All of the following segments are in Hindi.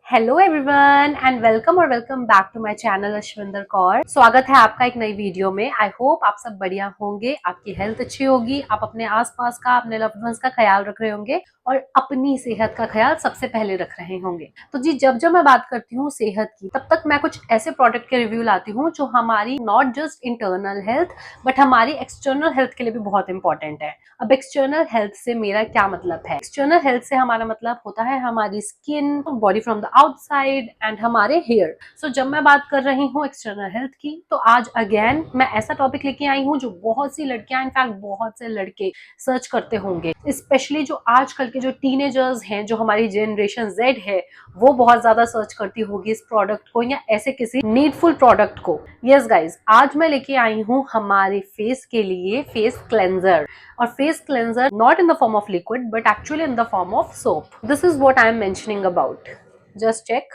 Hello everyone and welcome back to my channel Ashwinder Kaur. स्वागत है आपका एक नई वीडियो में। आई होप आप सब बढ़िया होंगे, आपकी हेल्थ अच्छी होगी, आप अपने आसपास का, अपने लव्ड वंस का ख्याल रख रहे होंगे और अपनी सेहत का ख्याल सबसे पहले रख रहे होंगे। तो जी, जब जब मैं बात करती हूँ सेहत की, तब तक मैं कुछ ऐसे प्रोडक्ट के रिव्यू लाती हूँ जो हमारी not just internal health but हमारी एक्सटर्नल हेल्थ के लिए भी बहुत इंपॉर्टेंट है। अब एक्सटर्नल हेल्थ से मेरा क्या मतलब है? एक्सटर्नल हेल्थ से हमारा मतलब होता है हमारी skin, body from the outside and हमारे हेयर। सो जब मैं बात कर रही हूँ एक्सटर्नल हेल्थ की, तो आज अगेन मैं ऐसा टॉपिक लेके आई हूँ जो बहुत सी लड़कियां, इनफैक्ट बहुत से लड़के सर्च करते होंगे, स्पेशली जो आजकल के जो टीनेजर्स हैं, जो हमारी जनरेशन जेड है, वो बहुत ज्यादा सर्च करती होगी इस प्रोडक्ट को या ऐसे किसी नीडफुल प्रोडक्ट को। यस गाइज, आज मैं लेके आई हूँ हमारे फेस के लिए फेस क्लेंजर। और face cleanser not in the form of liquid but actually in the form of soap. This is what I am mentioning about. Just check.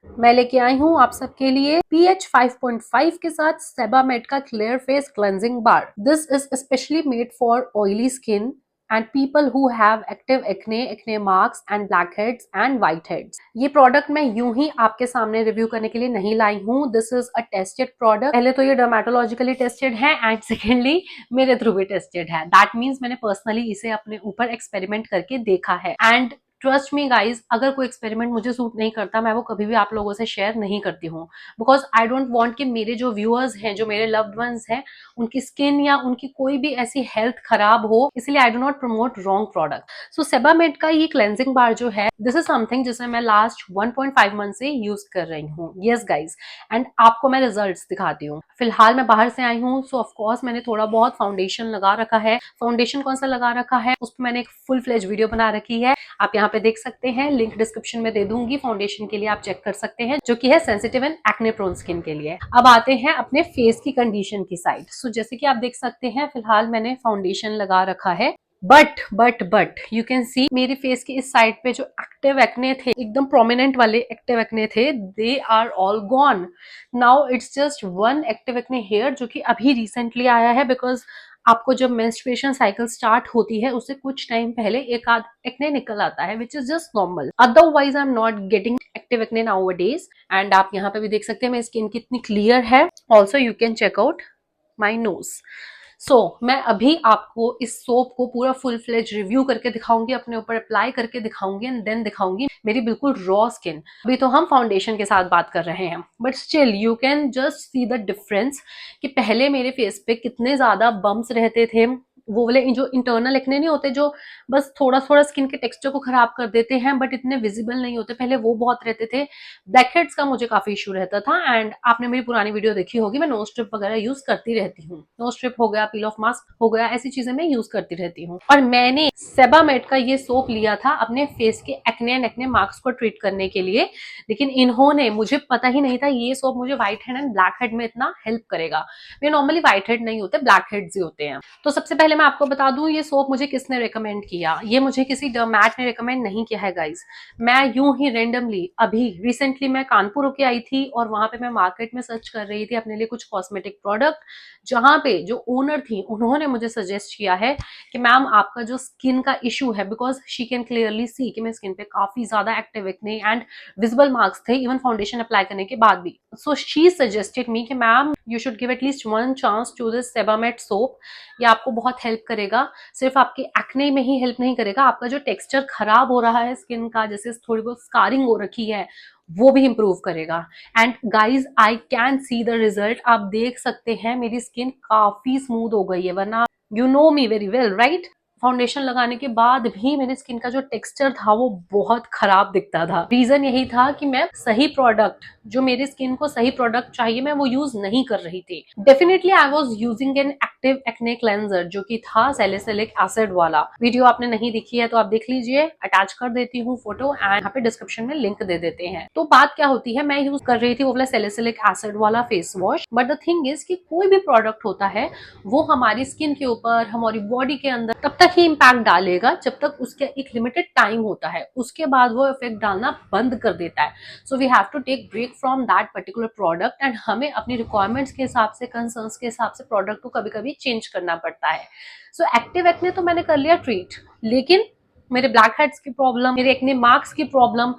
मैं लेके आई हूँ आप सबके लिए pH 5.5 के साथ सेबामेट का clear face cleansing bar. This is specially made for oily skin and people who have active acne, acne marks and black heads and white heads. ये प्रोडक्ट मैं यूं ही आपके सामने रिव्यू करने के लिए नहीं लाई हूँ। This is a tested product. पहले तो ये डर्मेटोलॉजिकली टेस्टेड है एंड सेकेंडली मेरे थ्रू भी टेस्टेड है। दैट मीन्स मैंने पर्सनली इसे अपने ऊपर एक्सपेरिमेंट करके देखा है। एंड ट्रस्ट मी गाइज, अगर कोई एक्सपेरिमेंट मुझे सूट नहीं करता, मैं वो कभी भी आप लोगों से शेयर नहीं करती हूँ। बिकॉज आई डोंट वांट कि मेरे जो व्यूअर्स हैं, जो मेरे लव्ड वंस हैं, उनकी स्किन या उनकी कोई भी ऐसी हेल्थ खराब हो, इसलिए I do not promote wrong product. So Sebamed का ये क्लेंजिंग बार जो है, दिस इज समथिंग जिसे मैं लास्ट 1.5 मंथ से यूज कर रही हूँ। यस गाइज, एंड आपको मैं रिजल्ट दिखाती हूँ। फिलहाल मैं बाहर से आई हूँ, सो ऑफकोर्स मैंने थोड़ा बहुत फाउंडेशन लगा रखा है। फाउंडेशन कौन सा लगा रखा है, उस पर मैंने एक फुल फ्लेज वीडियो बना रखी है, आप यहाँ पे देख सकते हैं। लिंक डिस्क्रिप्शन में दे दूंगी, फाउंडेशन के लिए आप चेक कर सकते हैं, जो कि है sensitive and acne prone skin के लिए। अब आते हैं अपने फेस की कंडीशन की साइड। सो जैसे कि आप देख सकते हैं, फिलहाल मैंने फाउंडेशन लगा रखा है, बट यू कैन सी मेरे फेस की इस साइड पे जो एक्टिव एक्ने थे, एकदम प्रोमिनेंट वाले एक्टिव एक्ने थे, they are all gone. Now it's just one active acne here, जो कि अभी रिसेंटली आया है। बिकॉज आपको जब मेंस्ट्रुएशन साइकिल स्टार्ट होती है, उससे कुछ टाइम पहले एक आध एक्ने निकल आता है, which is just normal. Otherwise I am not getting active acne nowadays. And आप यहाँ पे भी देख सकते हैं मेरी स्किन कितनी क्लियर है। Also you can check out my nose. मैं अभी आपको इस सोप को पूरा फुल फ्लेज रिव्यू करके दिखाऊंगी, अपने ऊपर अप्लाई करके दिखाऊंगी एंड देन दिखाऊंगी मेरी बिल्कुल रॉ स्किन। अभी तो हम फाउंडेशन के साथ बात कर रहे हैं, but still you can just see the difference कि पहले मेरे फेस पे कितने ज्यादा बम्प्स रहते थे। वो वाले जो इंटरनल एक्ने नहीं होते, जो बस थोड़ा थोड़ा स्किन के टेक्सचर को खराब कर देते हैं बट इतने विजिबल नहीं होते, पहले वो बहुत रहते थे। ब्लैक हेड्स का मुझे काफी इशू रहता था। एंड आपने मेरी पुरानी वीडियो देखी होगी, मैं नो स्ट्रिप वगैरह यूज करती रहती हूँ। नो स्ट्रिप हो गया, पील ऑफ मास्क हो गया, ऐसी चीजें मैं यूज करती रहती हूँ। और मैंने सेबामेट का ये सोप लिया था अपने फेस के एक्ने एंड एक्ने मार्क्स को ट्रीट करने के लिए, लेकिन इन्होंने, मुझे पता ही नहीं था ये सोप मुझे white head and black head में इतना हेल्प करेगा। ये नॉर्मली व्हाइट हेड नहीं होते, ब्लैक हेड्स ही होते हैं। तो सबसे पहले मैं आपको बता दूं, ये सोप मुझे किसने रेकमेंड किया। ये मुझे किसी डर्मैट ने रेकमेंड नहीं किया है गाइज। मैं यूं ही रेंडमली, अभी रिसेंटली मैं कानपुर होके आई थी और वहां पे मैं मार्केट में सर्च कर रही थी अपने लिए कुछ कॉस्मेटिक प्रोडक्ट, जहां पे जो ओनर थी उन्होंने मुझे सजेस्ट किया है कि मैम आपका जो स्किन का इशू है, because she can clearly see कि मेरे स्किन पे काफी ज्यादा active acne and visible marks थे, इवन फाउंडेशन अप्लाई करने के बाद भी। सो शी सजेस्टेड मी कि ma'am you should give at least one chance to this Sebamed soap. ये आपको बहुत हेल्प करेगा। सिर्फ आपके एक्ने में ही हेल्प नहीं करेगा, आपका जो टेक्सचर खराब हो रहा है स्किन का, जैसे थोड़ी बहुत स्कारिंग हो रखी है, वो भी इंप्रूव करेगा। And guys, I can see the result. आप देख सकते हैं मेरी स्किन काफी स्मूथ हो गई है, वरना you know me very well right. Foundation लगाने के बाद भी मेरी स्किन का जो टेक्सचर था वो बहुत खराब दिखता था। रीजन यही था कि मैं सही प्रोडक्ट, जो मेरी स्किन को सही प्रोडक्ट चाहिए, मैं वो यूज नहीं कर रही थी। Definitely I was using an active acne cleanser, जो कि था सैलिसिलिक एसिड वाला। वीडियो आपने नहीं देखी है तो आप देख लीजिए, अटैच कर देती हूँ फोटो एंड यहाँ पे डिस्क्रिप्शन में लिंक दे देते हैं। तो बात क्या होती है, मैं यूज कर रही थी वो वाला सैलिसिलिक एसिड वाला face wash. But the thing is कि कोई भी प्रोडक्ट होता है वो हमारी स्किन के ऊपर, हमारी बॉडी के अंदर तब तक ही इम्पैक्ट डालेगा जब तक उसका एक लिमिटेड टाइम होता है, उसके बाद वो इफेक्ट डालना बंद कर देता है। So we have to take break from that particular product and हमें अपनी रिक्वायरमेंट्स के हिसाब से, कंसर्न्स के हिसाब से प्रोडक्ट को कभी कभी चेंज करना पड़ता है। सो एक्टिव एक्ने तो मैंने कर लिया ट्रीट, लेकिन मेरे ब्लैक हेड्स की प्रॉब्लम, मेरे एक्ने मार्क्स की प्रॉब्लम,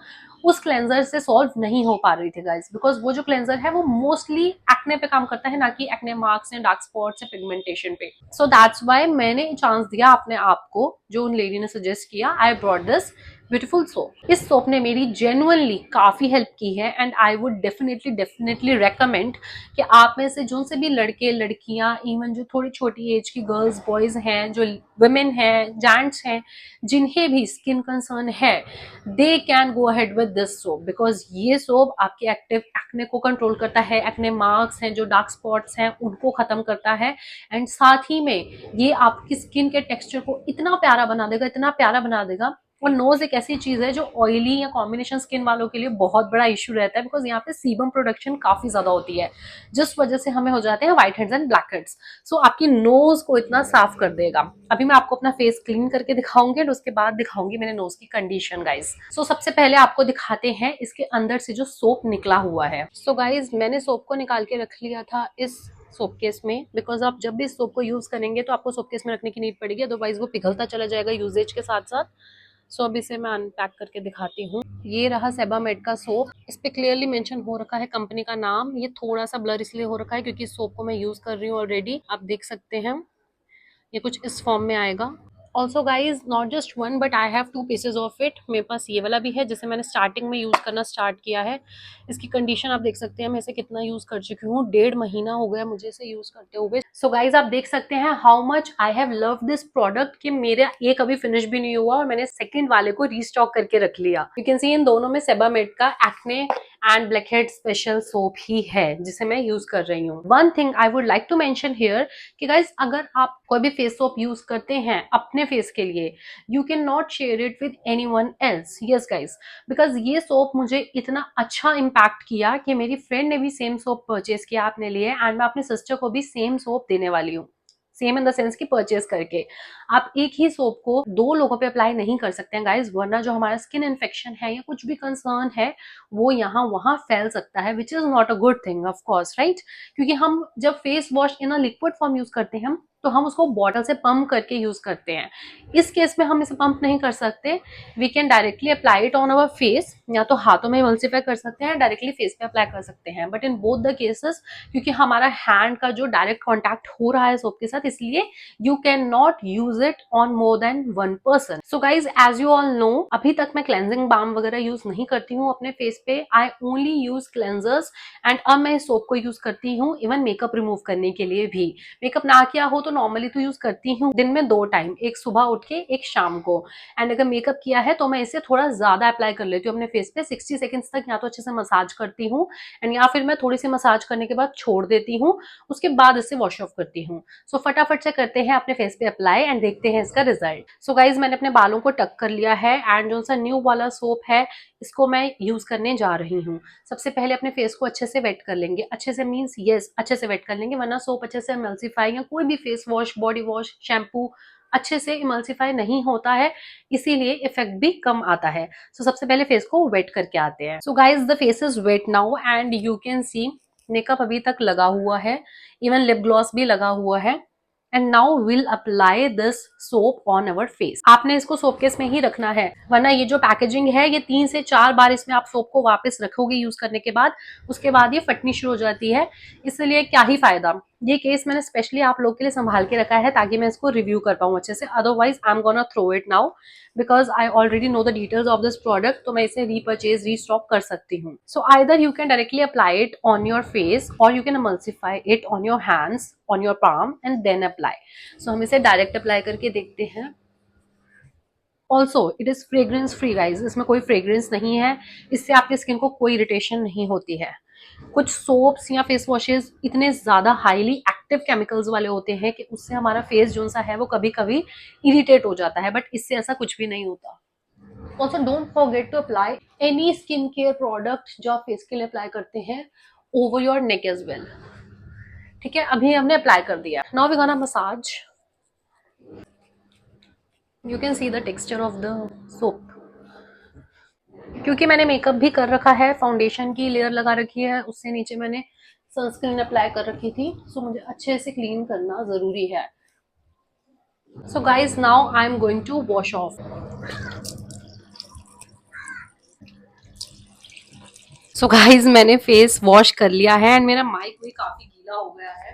उस क्लेंजर से सॉल्व नहीं हो पा रही थी गाइस, बिकॉज वो जो क्लेंजर है वो मोस्टली एक्ने पे काम करता है, ना कि एक्ने मार्क्स या डार्क स्पॉट्स या पिगमेंटेशन पे। सो दैट्स वाई मैंने चांस दिया अपने आप को, जो उन लेडी ने सजेस्ट किया। I brought this beautiful soap. इस सोप ने मेरी जेन्युइनली काफी हेल्प की है and I would definitely recommend कि आप में से जो से भी लड़के लड़कियां, इवन जो थोड़ी छोटी एज की गर्ल्स बॉयज हैं, जो वुमेन हैं, जेंट्स हैं, जिन्हें भी स्किन कंसर्न है, they can go ahead with this soap, because ये सोप आपके एक्टिव एक्ने को कंट्रोल करता है, एक्ने मार्क्स हैं, जो डार्क स्पॉट्स हैं उनको खत्म करता है, एंड साथ ही में ये आपकी स्किन के टेक्सचर को इतना प्यारा बना देगा, इतना प्यारा बना देगा। और नोज एक ऐसी चीज है जो ऑयली या कॉम्बिनेशन स्किन वालों के लिए बहुत बड़ा इश्यू रहता है, बिकॉज यहाँ पे सीबम प्रोडक्शन काफी ज्यादा होती है, जिस वजह से हमें हो जाते हैं white heads and black heads. So आपकी नोज को इतना साफ कर देगा। अभी मैं आपको अपना फेस क्लीन करके दिखाऊंगी और उसके बाद दिखाऊंगी मेरे नोज की कंडीशन गाइज। सो सबसे पहले आपको दिखाते हैं इसके अंदर से जो सोप निकला हुआ है। सो गाइज मैंने सोप को निकाल के रख लिया था इस सोप केस में, बिकॉज आप जब भी इस सोप को यूज करेंगे तो आपको सोप केस में रखने की नीड पड़ेगी, अदरवाइज वो पिघलता चला जाएगा यूजेज के साथ साथ। सो अब इसे मैं अनपैक करके दिखाती हूँ। ये रहा सेबामेड का सोप। इस पे क्लियरली मेंशन हो रखा है कंपनी का नाम। ये थोड़ा सा ब्लर इसलिए हो रखा है क्योंकि इस सोप को मैं यूज कर रही हूँ ऑलरेडी, आप देख सकते हैं ये कुछ इस फॉर्म में आएगा। Also guys not just one but I have 2 pieces of it. मेरे पास ये वाला भी है जिसे मैंने स्टार्टिंग में यूज करना स्टार्ट किया है। इसकी कंडीशन आप देख सकते हैं, मैं इसे कितना यूज कर चुकी हूँ, 1.5 महीना हो गया मुझे इसे यूज करते हुए। सो गाइज आप देख सकते हैं how much I have love this product, कि मेरा ये कभी फिनिश भी नहीं हुआ और मैंने सेकंड वाले को रीस्टॉक करके रख लिया। यू कैन सी इन दोनों में सेबामेड का acne and blackhead special soap ही है जिसे मैं यूज कर रही हूँ। One thing I would like to mention here कि गाइज अगर आप कोई भी फेस सोप यूज करते हैं अपने फेस के लिए, you can not share it with anyone else. Yes guys, because ये सोप मुझे इतना अच्छा इम्पैक्ट किया कि मेरी फ्रेंड ने भी सेम सोप परचेज किया अपने लिए, एंड मैं अपनी सिस्टर को भी सेम सोप देने वाली हूँ। सेम इन द सेंस की परचेज करके आप एक ही सोप को 2 लोगों पे अप्लाई नहीं कर सकते हैं गाइज, वरना जो हमारा स्किन इन्फेक्शन है या कुछ भी कंसर्न है वो यहाँ वहां फैल सकता है, which is not a good thing of course, right. क्योंकि हम जब face wash in a liquid form use करते हैं तो हम उसको बॉटल से पंप करके यूज करते हैं। इस केस में हम इसे पंप नहीं कर सकते, we can directly apply it on our face, या तो हाथों में इमल्सिफाई कर सकते हैं, डायरेक्टली फेस पे अप्लाई कर सकते हैं। But in both the cases, क्योंकि हमारा हैंड का जो डायरेक्ट कॉन्टैक्ट हो रहा है सोप के साथ, इसलिए you can not use it on more than 1 person. So guys as you all know, अभी तक मैं क्लेंजिंग बाम वगैरह यूज नहीं करती हूँ अपने फेस पे, I only use cleansers. And अब मैं इस सोप को यूज करती हूँ इवन मेकअप रिमूव करने के लिए भी। मेकअप ना किया हो तो नॉर्मली तो यूज करती हूँ दिन में 2 टाइम, एक सुबह उठ के एक शाम को। एंड अगर मेकअप किया है तो मैं इसे थोड़ा ज्यादा अप्लाई कर लेती हूँ अपने फेस पे, 60 सेकंड्स तक या तो अच्छे से मसाज करती हूँ, एंड या फिर मैं थोड़ी सी मसाज करने के बाद छोड़ देती हूँ, उसके बाद इसे वॉश ऑफ करती हूँ। सो फटाफट से करते हैं अपने फेस पे अप्लाई एंड देखते हैं इसका रिजल्ट। सो गाइज मैंने अपने बालों को टक कर लिया है एंड जो सा न्यू वाला सोप है इसको मैं यूज करने जा रही हूँ। सबसे पहले अपने फेस को अच्छे से वेट कर लेंगे, अच्छे से मीन्स यस अच्छे से वेट कर लेंगे, वरना सोप अच्छे से एमल्सिफाई या कोई भी face wash, body wash, shampoo अच्छे से इमल्सिफाई नहीं होता है, इसीलिए इफेक्ट भी कम आता है। सो सबसे पहले फेस को वेट करके आते हैं। So guys the face is wet now and you can see makeup अभी तक लगा हुआ है, इवन लिप ग्लॉस भी लगा हुआ है। And now will apply this soap on our face. आपने इसको सोप केस में ही रखना है, वरना ये जो पैकेजिंग है ये 3 से 4 बार इसमें आप सोप को वापस रखोगे यूज करने के बाद, उसके बाद ये फटनी शुरू हो जाती है, इसलिए क्या ही फायदा। ये केस मैंने स्पेशली आप लोग के लिए संभाल के रखा है ताकि मैं इसको रिव्यू कर पाऊँ अच्छे से, otherwise I am gonna throw it now because I already know the details of this product, तो मैं इसे रीपर्चेज रीस्टॉक कर सकती हूँ। So either you can directly apply it on your face और you can emulsify it on your hands, on your palm and then apply. So हम इसे डायरेक्ट अप्लाई करके देखते हैं। Also it is fragrance free guys, इसमें कोई फ्रेग्रेंस नहीं है, इससे आपकी स्किन को कोई इरिटेशन नहीं होती है। कुछ सोप्स या फेस वॉशेस इतने ज्यादा हाईली एक्टिव केमिकल्स वाले होते हैं कि उससे हमारा फेस जो सा है वो कभी कभी इरिटेट हो जाता है, बट इससे ऐसा कुछ भी नहीं होता। Also don't forget to apply any skin care product जो आप फेस के लिए अप्लाई करते हैं over your neck as well. ठीक है, अभी हमने अप्लाई कर दिया, now we gonna massage. You can see the texture of the soap. क्योंकि मैंने मेकअप भी कर रखा है, फाउंडेशन की लेयर लगा रखी है, उससे नीचे मैंने सनस्क्रीन अप्लाई कर रखी थी, सो मुझे अच्छे से क्लीन करना जरूरी है। So guys now I am going to wash off. So guys मैंने फेस वॉश कर लिया है एंड मेरा माइक भी काफी गीला हो गया है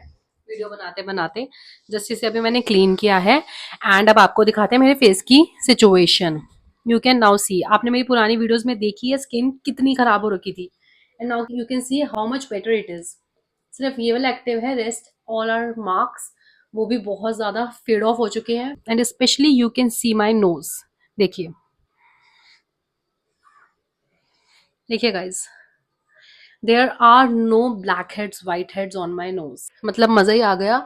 वीडियो बनाते बनाते। जस्ट इसे अभी मैंने क्लीन किया है एंड अब आपको दिखाते हैं मेरे फेस की situation. You can now see, आपने मेरी पुरानी वीडियोस में देखी है स्किन कितनी खराब हो रखी थी and now you can see how much better it is. सिर्फ ये वाला एक्टिव है, रेस्ट ऑल आर मार्क्स वो भी बहुत ज्यादा फेड ऑफ हो चुके हैं and specially you can see my nose. देखिए देखिए guys, there are no black heads white heads on my nose. मतलब मजा ही आ गया,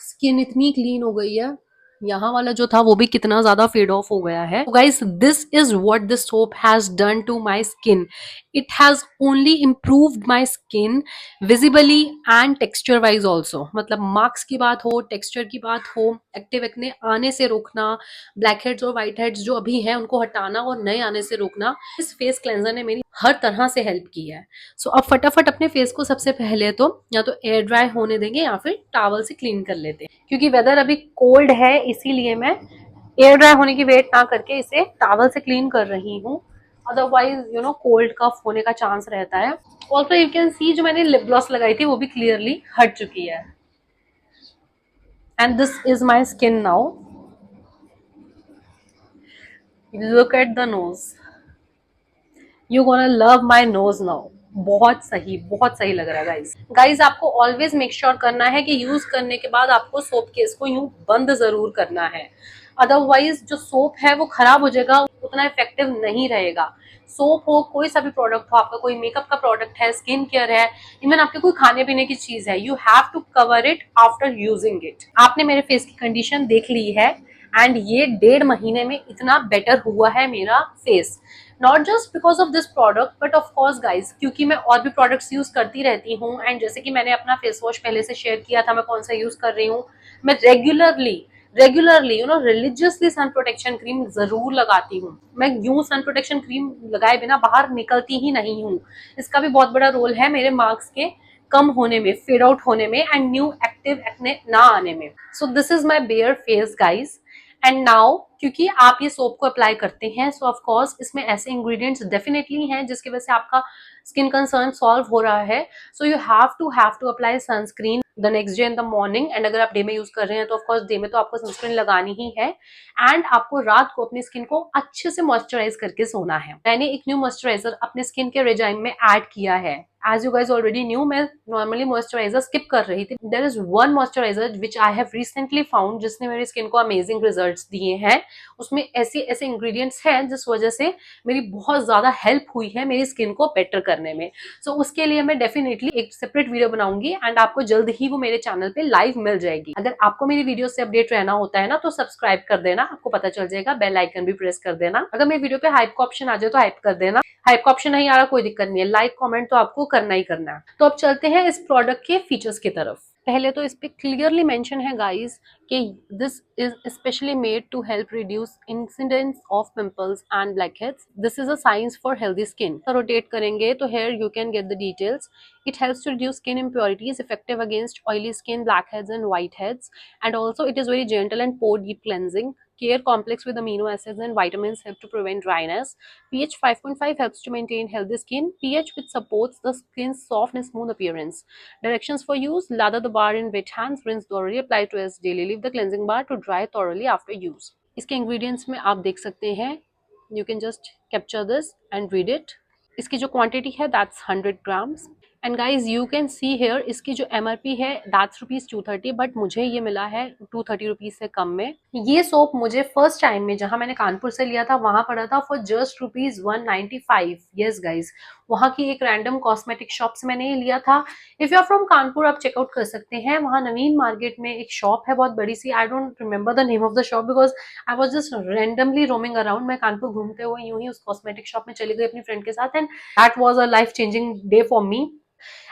स्किन इतनी क्लीन हो गई है। यहाँ वाला जो था वो भी कितना ज्यादा फेड ऑफ हो गया है। Guys this is what this soap has done to my skin. It has only improved my skin visibly and texture wise also. मतलब मार्क्स की बात हो, टेक्सचर की बात हो, एक्टिव एक्ने आने से रोकना, ब्लैक हेड्स और व्हाइट हेड्स जो अभी हैं उनको हटाना और नए आने से रोकना, इस फेस क्लेंजर ने मेरी हर तरह से हेल्प की है। सो अब फटाफट अपने फेस को सबसे पहले तो या तो एयर ड्राई होने देंगे या फिर टॉवल से क्लीन कर लेते हैं। क्योंकि वेदर अभी कोल्ड है इसीलिए मैं एयर ड्राई होने की वेट ना करके इसे टॉवल से क्लीन कर रही हूँ। Otherwise you know cold cough होने का चांस रहता है। ऑल्सो यू कैन सी जो मैंने लिप ग्लॉस लगाई थी वो भी क्लियरली हट चुकी है। And this is my skin now, look at the nose, you gonna love my nose now. बहुत सही लग रहा है गाइज। गाइज आपको ऑलवेज मेक श्योर करना है कि यूज करने के बाद आपको सोप केस को यूं बंद जरूर करना है। अदरवाइज जो सोप है वो खराब हो जाएगा, उतना इफेक्टिव नहीं रहेगा। सोप हो, कोई सा भी प्रोडक्ट हो, आपका कोई मेकअप का प्रोडक्ट है, स्किन केयर है, इवन आपके कोई खाने पीने की चीज है, you have to cover it after using it. आपने मेरे फेस की कंडीशन देख ली है एंड ये 1.5 महीने में इतना बेटर हुआ है मेरा face. Not just because of this product but of course guys क्योंकि मैं और भी प्रोडक्ट्स यूज करती रहती हूँ एंड जैसे कि मैंने अपना फेस वॉश पहले से शेयर किया था मैं कौन सा यूज कर रही हूँ। मैं regularly you know religiously sun protection cream जरूर लगाती हूँ। मैं यूं सन प्रोटेक्शन क्रीम लगाए बिना बाहर निकलती ही नहीं हूँ। इसका भी बहुत बड़ा रोल है मेरे मार्क्स के कम होने में, फेड आउट होने में एंड न्यू एक्टिव एक्ने ना आने में। So this is my bear face guys. And now क्योंकि आप ये सोप को अप्लाई करते हैं सो ऑफ कोर्स इसमें ऐसे इंग्रेडिएंट्स डेफिनेटली हैं जिसकी वजह से आपका स्किन कंसर्न सॉल्व हो रहा है। So you have to apply sunscreen the next day in the morning. And अगर आप डे में यूज कर रहे हैं तो ऑफकोर्स डे में तो आपको सनस्क्रीन लगानी ही है एंड आपको रात को अपनी स्किन को अच्छे से मॉइस्चराइज करके सोना है। मैंने एक न्यू मॉइस्चराइजर अपने स्किन के रेजाइम में ऐड किया है। As you guys already knew, मैं नॉर्मली मॉइस्चराइजर स्किप कर रही थी। There is one moisturiser which I have recently found जिसने मेरी स्किन को अमेजिंग रिजल्ट्स दिए हैं। उसमें ऐसे ऐसे इंग्रेडिएंट्स हैं जिस वजह से मेरी बहुत ज्यादा हेल्प हुई है मेरी स्किन को बेटर करने में। सो उसके लिए मैं डेफिनेटली एक सेपरेट वीडियो बनाऊंगी एंड आपको जल्द ही वो मेरे चैनल पे लाइव मिल जाएगी। अगर आपको मेरी वीडियो से अपडेट रहना होता है ना तो सब्सक्राइब कर देना, आपको पता चल जाएगा। बेल आइकन भी प्रेस कर देना। अगर मेरी वीडियो पे हाइप का ऑप्शन आ जाए तो हाइप कर देना। हाइप का ऑप्शन नहीं आ रहा कोई दिक्कत नहीं है, लाइक कमेंट तो आपको करना ही करना है। तो अब चलते हैं इस प्रोडक्ट के फीचर्स की तरफ। पहले तो इस पे क्लियरली मेंशन है गाइस कि this is specially made to help reduce incidence of pimples and blackheads. This is a science for healthy skin. Rotate करेंगे तो here you can get the details. It helps to reduce skin impurities, effective against oily skin, blackheads and whiteheads. And also it is very gentle and pore deep cleansing. Care complex with amino acids and vitamins help to prevent dryness. pH 5.5 helps to maintain healthy skin. pH which supports the skin's soft and smooth appearance. Directions for use: lather the bar in wet hands, rinse thoroughly, apply twice daily. Leave the cleansing bar to dry thoroughly after use. इसके ingredients में आप देख सकते हैं, you can just capture this and read it. इसकी जो क्वांटिटी है that's 100 grams. And guys you can see here इसकी जो MRP है दैट्स ₹230 बट मुझे ये मिला है 230 रुपीज से कम में। ये सोप मुझे फर्स्ट टाइम में जहां मैंने कानपुर से लिया था वहां पड़ा था फॉर जस्ट ₹195। यस गाइज, वहां की एक रैंडम कॉस्मेटिक शॉप से मैंने ये लिया था। If you are from Kanpur आप चेकआउट कर सकते हैं। वहां नवीन मार्केट में एक शॉप है बहुत बड़ी सी, I don't remember the name of the shop because I was just randomly roaming around. मैं कानपुर घूमते हुए यूं ही उस कॉस्मेटिक शॉप में चली गई अपनी फ्रेंड के साथ and that was a life changing day for me.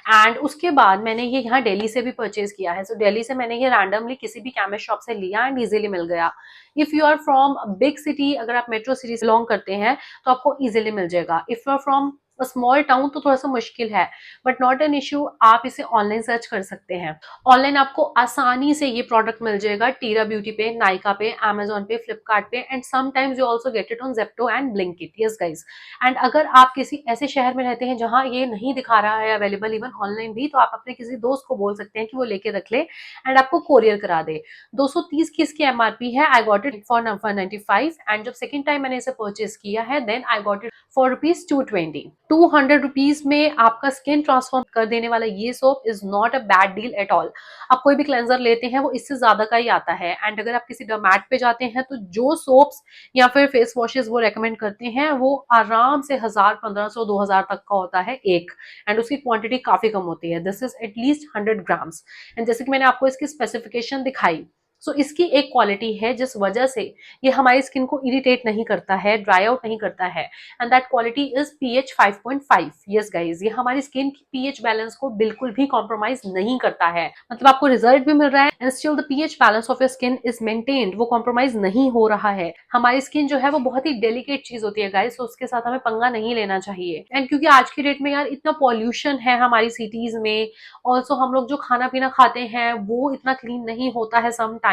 And उसके बाद मैंने ये यहाँ दिल्ली से भी परचेज किया है। सो दिल्ली से मैंने ये रैंडमली किसी भी केमिस्ट शॉप से लिया एंड इजीली मिल गया। If you are from big city, अगर आप मेट्रो सिटी से बिलोंग करते हैं तो आपको इजीली मिल जाएगा। If you are from small town तो थोड़ा सा मुश्किल है, बट नॉट एन इश्यू, आप इसे ऑनलाइन सर्च कर सकते हैं। ऑनलाइन आपको आसानी से ये प्रोडक्ट मिल जाएगा टीरा ब्यूटी पे, नायका पे, अमेजोन पे, फ्लिपकार्ट पे, and sometimes you also get it on Zepto and Blinkit. Yes guys. And अगर आप किसी ऐसे शहर में रहते हैं जहां ये नहीं दिखा रहा है अवेलेबल इवन ऑनलाइन भी, तो आप अपने किसी दोस्त को बोल सकते हैं कि वो लेके रख ले एंड आपको कोरियर करा दे। 230 की इसकी एमआरपी है। I got it for 195, and जब सेकंड टाइम मैंने इसे परचेज किया है then I got it for rupees 220। 200 rupees में आपका स्किन ट्रांसफॉर्म कर देने वाला ये soap is not a bad deal at all. आप कोई भी क्लेंजर लेते हैं वो इससे ज्यादा का ही आता है, एंड अगर आप किसी डर्मैट पे जाते हैं तो जो सोप्स या फिर फेस वॉशेस वो रेकमेंड करते हैं वो आराम से 1000, 1500, 2000 तक का होता है एक, एंड उसकी क्वांटिटी काफी कम होती है। This is at least 100 grams. And जैसे कि मैंने आपको इसकी स्पेसिफिकेशन दिखाई, सो इसकी एक क्वालिटी है जिस वजह से ये हमारी स्किन को इरिटेट नहीं करता है, ड्राई आउट नहीं करता है, and that quality is pH 5.5। Yes guys, ये हमारी स्किन की पीएच बैलेंस को बिल्कुल भी कॉम्प्रोमाइज नहीं करता है। मतलब आपको रिजल्ट भी मिल रहा है and still the pH balance of your skin is maintained, वो कॉम्प्रोमाइज नहीं हो रहा है। हमारी स्किन जो है वो बहुत ही डेलिकेट चीज होती है गाइज, तो उसके साथ हमें पंगा नहीं लेना चाहिए। एंड क्योंकि आज की डेट में यार इतना पॉल्यूशन है हमारी सिटीज में, ऑल्सो हम लोग जो खाना पीना खाते हैं वो इतना क्लीन नहीं होता है समटाइम्स,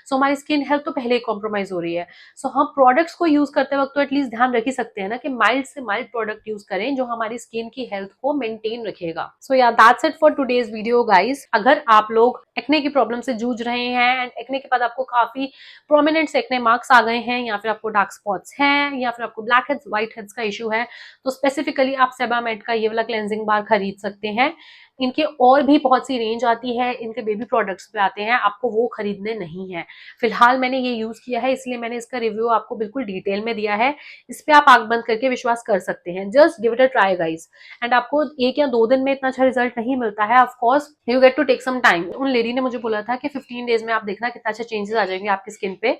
सो हमारी स्किन हेल्थ तो पहले ही कॉम्प्रोमाइज हो रही है। सो हम प्रोडक्ट्स को यूज करते वक्त तो एटलीस्ट ध्यान रख ही सकते हैं ना कि माइल्ड से माइल्ड प्रोडक्ट यूज करें जो हमारी स्किन की हेल्थ को मेंटेन रखेगा। सो yeah that's it for today's video guys. अगर आप लोग एक्ने की प्रॉब्लम से जूझ रहे हैं एंड एक्ने के बाद आपको काफी प्रोमिनेंट एक्ने मार्क्स आ गए हैं, या फिर आपको डार्क स्पॉट्स हैं, या फिर आपको ब्लैक हेड्स, व्हाइट हेड्स का इशू है, तो स्पेसिफिकली आप सेबामेड का ये वाला क्लेंजिंग बार खरीद सकते हैं। इनके और भी बहुत सी रेंज आती है, इनके बेबी प्रोडक्ट्स पे आते हैं, आपको वो खरीदने नहीं है। फिलहाल मैंने ये यूज किया है इसलिए मैंने इसका रिव्यू आपको बिल्कुल डिटेल में दिया है। इस पे आप आंख बंद करके विश्वास कर सकते हैं। Just give it a try guys. And आपको 1 या 2 दिन में इतना अच्छा रिजल्ट नहीं मिलता है, of course you get to take some time. उन लेडी ने मुझे बोला था कि 15 डेज में आप देखना कितना अच्छा चेंजेस आ जाएंगे आपकी स्किन पे,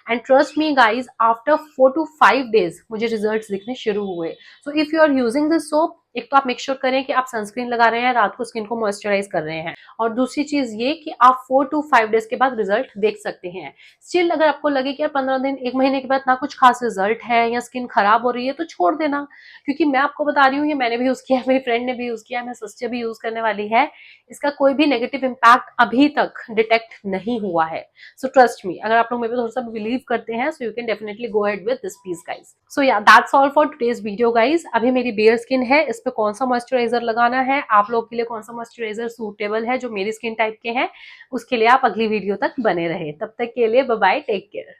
and trust me guys, after 4 to 5 days मुझे रिजल्ट्स दिखने शुरू हुए। So if you are using this soap, एक तो आप मेक श्योर करें कि आप सनस्क्रीन लगा रहे हैं, रात को स्किन को मॉइस्चराइज कर रहे हैं, और दूसरी चीज ये कि आप 4 to 5 डेज के बाद रिजल्ट देख सकते हैं। स्टिल अगर आपको लगे कि यार 15 दिन, 1 महीने के बाद ना कुछ खास रिजल्ट है या स्किन खराब हो रही है, तो छोड़ देना। क्योंकि मैं आपको बता रही हूँ, ये मैंने भी यूज किया है, मेरी फ्रेंड ने भी यूज किया है, मैं सिस्टर भी यूज करने वाली है। इसका कोई भी नेगेटिव इम्पैक्ट अभी तक डिटेक्ट नहीं हुआ है। सो ट्रस्ट मी, अगर आप लोग मेरे पे थोड़ा सा बिलीव करते हैं, so you can definitely go ahead with this please guys. So yeah that's all for today's video guys. अभी मेरी बेयर स्किन है, इस पे कौन सा मॉइस्चराइजर लगाना है, आप लोग के लिए कौन सा मॉइस्चराइजर सूटेबल है जो मेरी स्किन टाइप के हैं, उसके लिए आप अगली वीडियो तक बने रहे। तब तक के लिए बाय बाय, टेक केयर।